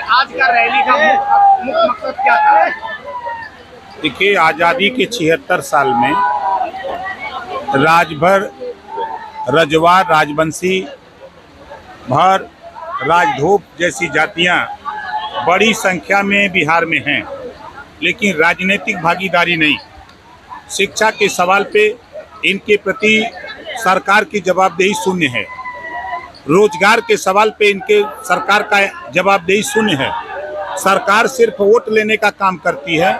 आज का रैली का मुख्य मकसद क्या था? देखिए, आज़ादी के 76 साल में राजभर, रजवार, राजवंशी, भर, राजधूप जैसी जातियां बड़ी संख्या में बिहार में हैं, लेकिन राजनीतिक भागीदारी नहीं। शिक्षा के सवाल पे इनके प्रति सरकार की जवाबदेही शून्य है। रोजगार के सवाल पे इनके सरकार का जवाबदेही शून्य है। सरकार सिर्फ वोट लेने का काम करती है।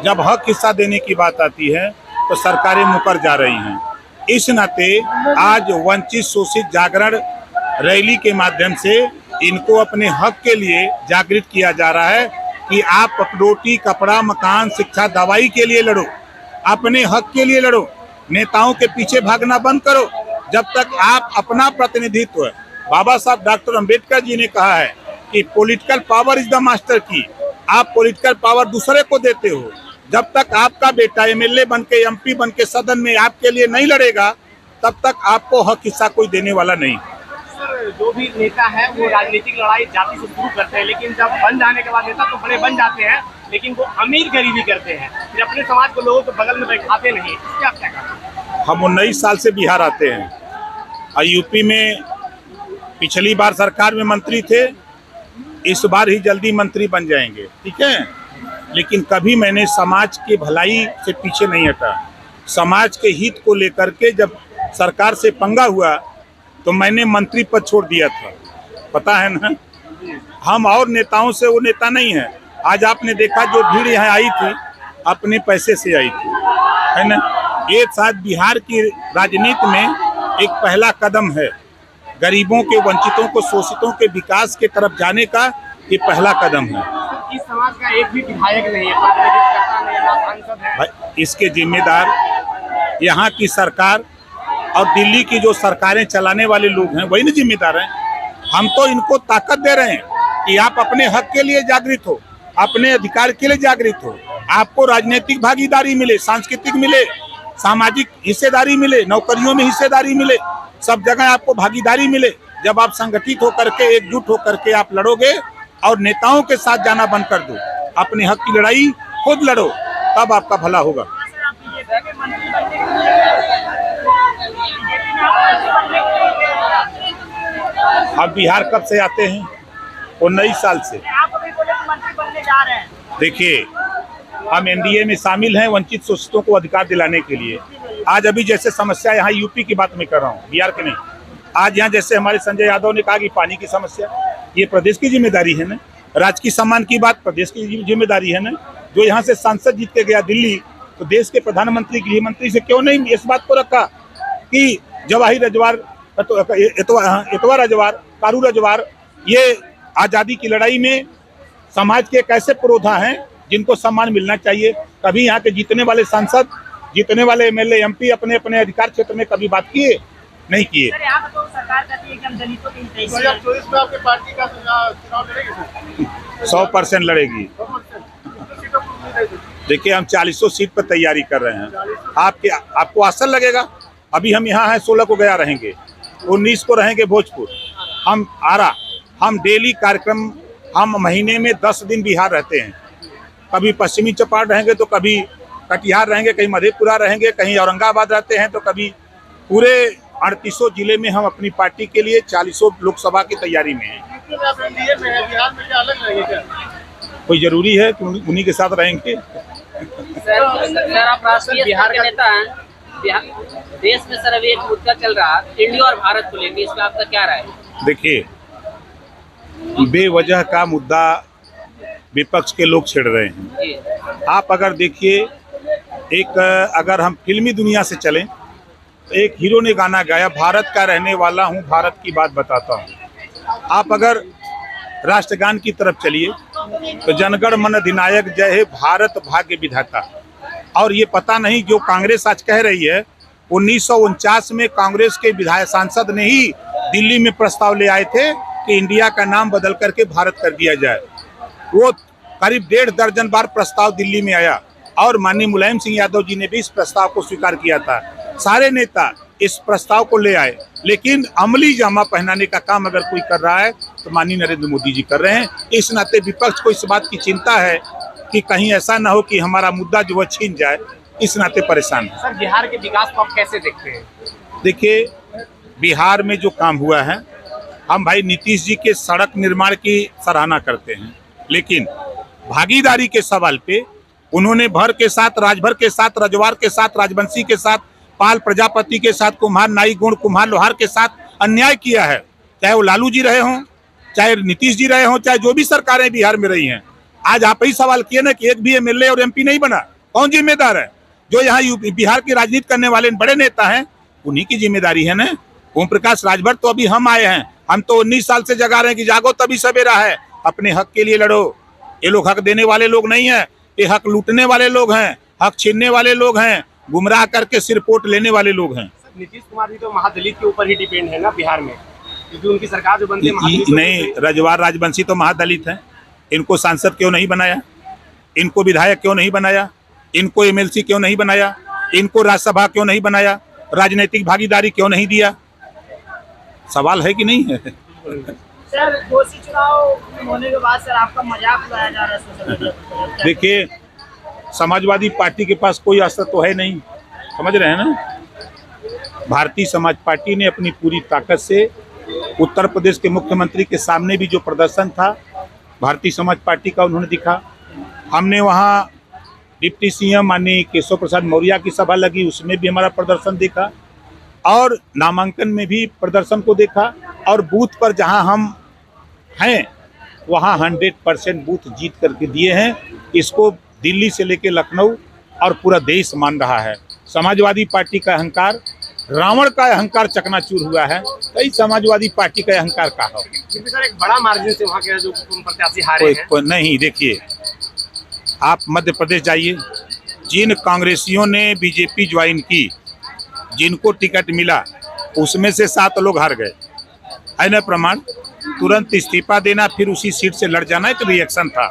जब हक हिस्सा देने की बात आती है तो सरकारें मुकर जा रही हैं। इस नाते आज वंचित शोषित जागरण रैली के माध्यम से इनको अपने हक के लिए जागृत किया जा रहा है कि आप रोटी, कपड़ा, मकान, शिक्षा, दवाई के लिए लड़ो, अपने हक के लिए लड़ो, नेताओं के पीछे भागना बंद करो। जब तक आप अपना प्रतिनिधित्व, बाबा साहब डॉक्टर अंबेडकर जी ने कहा है कि political power is the master की, आप पॉलिटिकल पावर दूसरे को देते हो। जब तक आपका बेटा एमएलए बन के, एमपी बन के सदन में आपके लिए नहीं लड़ेगा, तब तक आपको हक हिस्सा कोई देने वाला नहीं। जो भी नेता है वो राजनीतिक लड़ाई जाति से शुरू करते हैं, लेकिन जब बन जाने के बाद नेता तो बड़े बन जाते हैं, लेकिन वो अमीर गरीबी करते हैं, फिर अपने समाज को लोगों के बगल में बैठाते नहीं। क्या क्या करते? हम 19 साल से बिहार आते हैं और यूपी में पिछली बार सरकार में मंत्री थे, इस बार ही जल्दी मंत्री बन जाएंगे, ठीक है। लेकिन कभी मैंने समाज की भलाई से पीछे नहीं हटा। समाज के हित को लेकर के जब सरकार से पंगा हुआ तो मैंने मंत्री पद छोड़ दिया था, पता है ना। हम और नेताओं से वो नेता नहीं है। आज आपने देखा जो भीड़ यहाँ आई थी अपने पैसे से आई थी, है ना। ये शायद बिहार की राजनीति में एक पहला कदम है। गरीबों के, वंचितों को, शोषितों के विकास के तरफ जाने का ये पहला कदम है। इस समाज का एक भी विधायक नहीं है, प्रतिनिधित्व नहीं है, सांसद है। भाई, इसके जिम्मेदार यहाँ की सरकार और दिल्ली की जो सरकारें चलाने वाले लोग हैं वही ना जिम्मेदार हैं। हम तो इनको ताकत दे रहे हैं कि आप अपने हक के लिए जागृत हो, अपने अधिकार के लिए जागृत हो। आपको राजनीतिक भागीदारी मिले, सांस्कृतिक मिले, सामाजिक हिस्सेदारी मिले, नौकरियों में हिस्सेदारी मिले, सब जगह आपको भागीदारी मिले। जब आप संगठित होकर के, एकजुट होकर के आप लड़ोगे और नेताओं के साथ जाना बंद कर दो, अपने हक की लड़ाई खुद लड़ो, तब आपका भला होगा। अब बिहार कब से आते हैं? 19 साल से। देखिए, हम एनडीए में शामिल हैं वंचित शोषितों को अधिकार दिलाने के लिए। आज अभी जैसे समस्या यहाँ यूपी की बात मैं कर रहा हूँ, बिहार के नहीं। आज यहाँ जैसे हमारे संजय यादव ने कहा कि पानी की समस्या, ये प्रदेश की जिम्मेदारी है ना। राजकीय सम्मान की बात प्रदेश की जिम्मेदारी है ना। जो यहाँ से सांसद जीत के गया दिल्ली, तो देश के प्रधानमंत्री, गृह मंत्री से क्यों नहीं इस बात को रखा कि जवाहिर रजवार, एतवा रजवार, कारू रजवार, ये आज़ादी की लड़ाई में समाज के एक ऐसे पुरोधा हैं जिनको सम्मान मिलना चाहिए। कभी यहाँ के जीतने वाले सांसद, जीतने वाले एमएलए, एमपी अपने अपने अधिकार क्षेत्र में कभी बात किए? नहीं किए। 100% लड़ेगी। देखिए, हम 40 सीट पर तैयारी कर रहे हैं। आपको आसन लगेगा? अभी हम यहाँ हैं, 16 को गया रहेंगे, 19 को रहेंगे भोजपुर, हम आरा। हम डेली कार्यक्रम, हम महीने में 10 दिन बिहार रहते हैं। कभी पश्चिमी चंपारण रहेंगे तो कभी कटिहार रहेंगे, कहीं मधेपुरा रहेंगे, कहीं औरंगाबाद रहते हैं, तो कभी पूरे 38 जिले में हम अपनी पार्टी के लिए 40 लोकसभा की तैयारी में हैं। कोई जरूरी है कि उन्हीं के साथ रहेंगे? सर, आप राष्ट्रीय बिहार के नेता हैं। देश में सर अभी एक मुद्दा चल रहा है इंडिया और भारत को लेकर, इसमें आपका क्या राय है? देखिए, बेवजह का मुद्दा विपक्ष के लोग छेड़ रहे हैं। आप अगर देखिए, अगर हम फिल्मी दुनिया से चलें तो एक हीरो ने गाना गाया, भारत का रहने वाला हूँ, भारत की बात बताता हूँ। आप अगर राष्ट्रगान की तरफ चलिए तो जनगण मन अधिनायक जय हे भारत भाग्य विधाता। और ये पता नहीं जो कांग्रेस आज कह रही है, 1949 में कांग्रेस के विधायक सांसद ने ही दिल्ली में प्रस्ताव ले आए थे कि इंडिया का नाम बदल करके भारत कर दिया जाए। वो करीब 1.5 दर्जन बार प्रस्ताव दिल्ली में आया और माननीय मुलायम सिंह यादव जी ने भी इस प्रस्ताव को स्वीकार किया था। सारे नेता इस प्रस्ताव को ले आए, लेकिन अमली जामा पहनाने का काम अगर कोई कर रहा है तो माननीय नरेंद्र मोदी जी कर रहे हैं। इस नाते विपक्ष को इस बात की चिंता है कि कहीं ऐसा ना हो कि हमारा मुद्दा जो है छीन जाए, इस नाते परेशान है। सर, बिहार के विकास को आप कैसे देखते हैं? देखिए, बिहार में जो काम हुआ है, हम भाई नीतीश जी के सड़क निर्माण की सराहना करते हैं, लेकिन भागीदारी के सवाल पे उन्होंने भर के साथ, राजभर के साथ, रजवार के साथ, राजवंशी के साथ, पाल प्रजापति के साथ, कुम्हार नाई गुण, कुम्हार लोहार के साथ अन्याय किया है। चाहे वो लालू जी रहे हों, चाहे नीतीश जी रहे हों, चाहे जो भी सरकारें बिहार में रही हैं। आज आप ही सवाल किए ना कि एक भी एमएलए और एमपी नहीं बना, कौन जिम्मेदार है? जो यहाँ बिहार की राजनीति करने वाले बड़े नेता हैं, उन्हीं की जिम्मेदारी है ना। ओम प्रकाश राजभर तो अभी हम आए हैं, हम तो 19 साल से जगा रहे हैं कि जागो तभी सवेरा है, अपने हक के लिए लड़ो। ये लोग हक देने वाले लोग नहीं है, ये हक लूटने वाले लोग हैं, हक छीनने वाले लोग हैं, गुमराह करके सिर पोट लेने वाले लोग हैं। नीतीश कुमार जी तो महादलित के ऊपर ही डिपेंड है ना बिहार में, क्योंकि उनकी सरकार जो बनती है नहीं, रजवार राजवंशी तो महादलित हैं। इनको सांसद क्यों नहीं बनाया? इनको विधायक क्यों नहीं बनाया? इनको एमएलसी क्यों नहीं बनाया? इनको राज्यसभा क्यों नहीं बनाया? राजनीतिक भागीदारी क्यों नहीं दिया? सवाल है कि नहीं है? सर, दोषी चुनाव होने के बाद सर आपका मजाक उड़ाया जा रहा है सोशल मीडिया पर। देखिए, समाजवादी पार्टी के पास कोई असर तो है नहीं, समझ रहे हैं ना। भारतीय समाज पार्टी ने अपनी पूरी ताकत से उत्तर प्रदेश के मुख्यमंत्री के सामने भी जो प्रदर्शन था भारतीय समाज पार्टी का, उन्होंने दिखा। हमने वहाँ डिप्टी सीएम माननीय केशव प्रसाद मौर्य की सभा लगी, उसमें भी हमारा प्रदर्शन देखा, और नामांकन में भी प्रदर्शन को देखा, और बूथ पर जहां हम हैं वहां 100% बूथ जीत करके दिए हैं। इसको दिल्ली से लेकर लखनऊ और पूरा देश मान रहा है। समाजवादी पार्टी का अहंकार, रावण का अहंकार चकनाचूर हुआ है, कई समाजवादी पार्टी का अहंकार का हो। सर, एक बड़ा मार्जिन से वहाँ के जो प्रत्याशी हारे हैं। नहीं, देखिए, आप मध्य प्रदेश जाइए, जिन कांग्रेसियों ने बीजेपी ज्वाइन की, जिनको टिकट मिला, उसमें से 7 लोग हार गए, है ना प्रमाण। तुरंत इस्तीफा देना, फिर उसी सीट से लड़ जाना एक रिएक्शन था,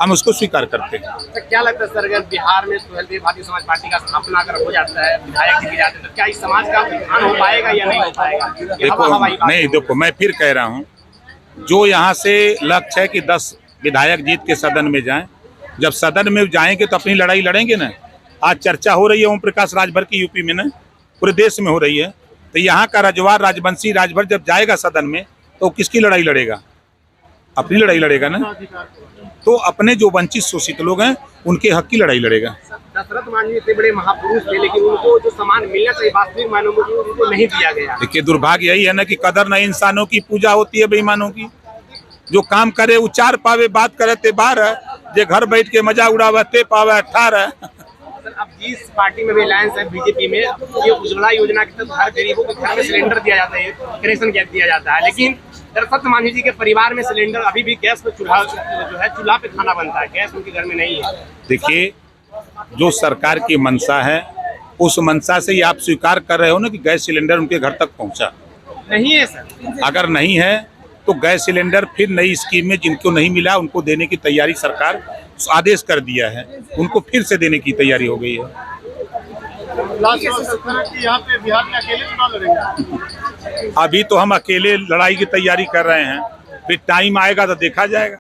हम उसको स्वीकार करते हैं। तो क्या लगता है सर, अगर बिहार में सुहेलदेव भारतीय समाज पार्टी का स्थापना अगर हो जाता है, विधायक जी भी जाते हैं, तो क्या इस समाज का उत्थान हो पाएगा या नहीं हो पाएगा? देखो, मैं फिर कह रहा हूँ, जो यहाँ से लक्ष्य है कि 10 विधायक जीत के सदन में जाएं, जब सदन में जाएंगे तो अपनी लड़ाई लड़ेंगे ना। आज चर्चा हो रही है ओम प्रकाश राजभर की यूपी में ना, पूरे देश में हो रही है, तो यहाँ का रजवार राजवंशी राजभर जब जाएगा सदन में तो किसकी लड़ाई लड़ेगा? अपनी लड़ाई लड़ेगा ना। तो अपने जो वंचित शोषित लोग हैं उनके हक की लड़ाई लड़ेगा। दशरथ मांझी इतने बड़े महापुरुष थे, लेकिन उनको जो सम्मान मिलना चाहिए वास्तविक मायनों में उनको नहीं दिया गया। देखिए, दुर्भाग्य यही है ना कि कदर नहीं, इंसानों की पूजा होती है बेईमानों की। जो काम करे उचार पावे, बात करे ते बार है, जे घर बैठ के मजा उड़ावे ते पावे 18। अब जिस पार्टी में भी अलायंस है बीजेपी में, ये उज्ज्वला योजना के तहत हर गरीबों के घर में सिलेंडर दिया जाता है, कनेक्शन दिया जाता है, लेकिन दशरथ मांझी जी के परिवार में सिलेंडर अभी भी गैस पे चूल्हा पे खाना बनता है, गैस उनके घर में नहीं है। देखिए, जो सरकार की मंशा है, उस मंशा से ही आप स्वीकार कर रहे हो ना कि गैस सिलेंडर उनके घर तक पहुंचा नहीं है सर। अगर नहीं है तो गैस सिलेंडर फिर नई स्कीम में जिनको नहीं मिला उनको देने की तैयारी सरकार आदेश कर दिया है, उनको फिर से देने की तैयारी हो गई है। यहाँ पे बिहार में अकेले चुनाव लड़ेंगे? अभी तो हम अकेले लड़ाई की तैयारी कर रहे हैं, फिर टाइम आएगा तो देखा जाएगा।